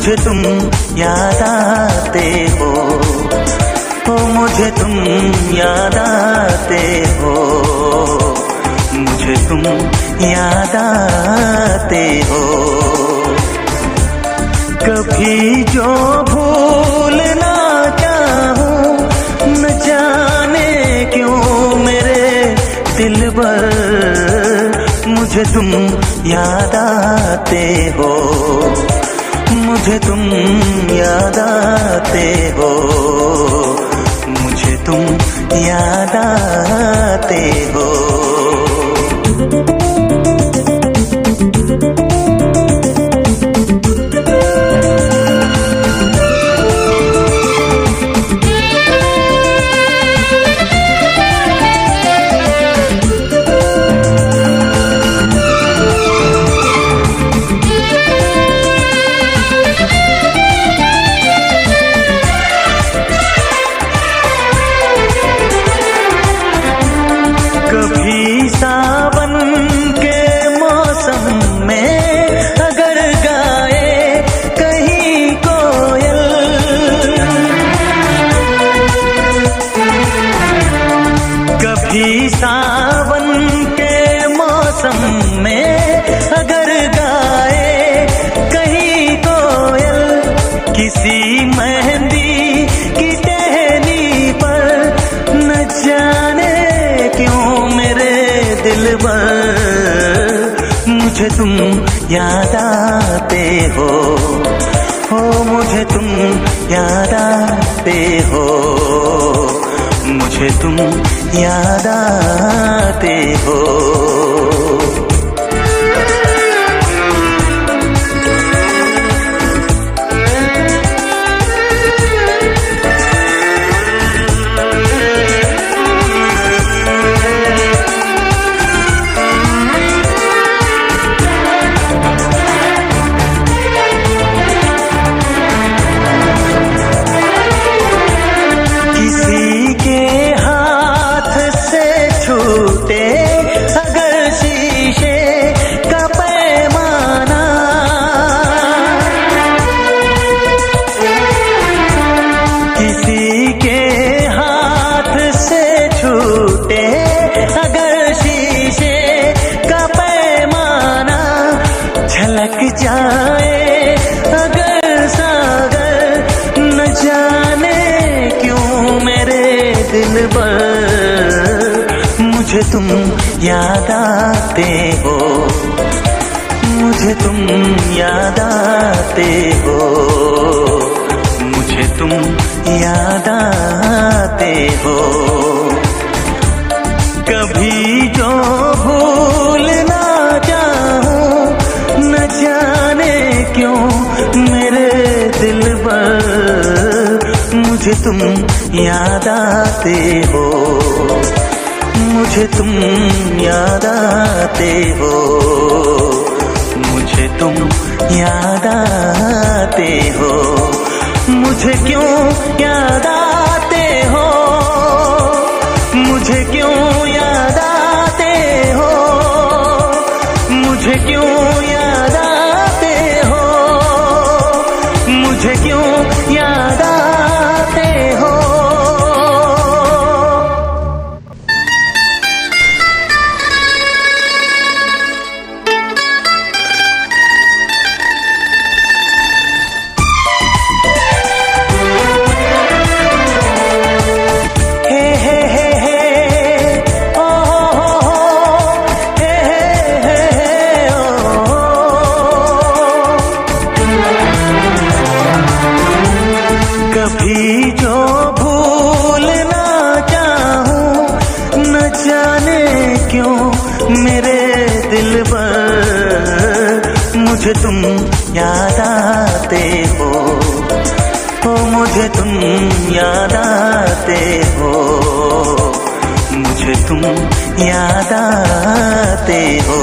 मुझे तुम याद आते हो, मुझे तुम याद आते हो, मुझे तुम याद आते हो। कभी जो भूल ना चाहूं, न जाने क्यों मेरे दिलबर, मुझे तुम याद आते हो, मुझे तुम याद आते हो, मुझे तुम याद आते हो। कभी सावन के मौसम में अगर गाए कहीं कोयल, कभी सावन के मौसम में अगर गाए कहीं कोयल, किसी मेहंदी की टहनी पर न जाने क्यों मेरे दिलबर, मुझे तुम याद आते हो, मुझे तुम याद आते हो, मुझे तुम याद आते हो। किसी के हाथ से छूटे अगर शीशे का पैमाना, किसी के हाथ से छूटे अगर शीशे का पैमाना, झलक जाए अगर सागर, न जाने क्यों मेरे दिलबर, मुझे तुम याद आते हो, मुझे तुम याद आते हो, मुझे तुम याद आते हो। कभी जो भूल ना चाहूं, न जाने क्यों मेरे दिलबर, मुझे तुम याद आते हो, मुझे तुम याद आते हो, मुझे तुम याद आते हो। मुझे क्यों याद आते हो, मुझे क्यों याद आते हो, मुझे क्यों याद आते हो, मुझे क्यों याद आते हो। कभी जो भूल ना चाहूं, न जाने क्यों मेरे दिलबर, मुझे तुम याद आते हो, मुझे तुम याद आते हो, मुझे तुम याद आते हो।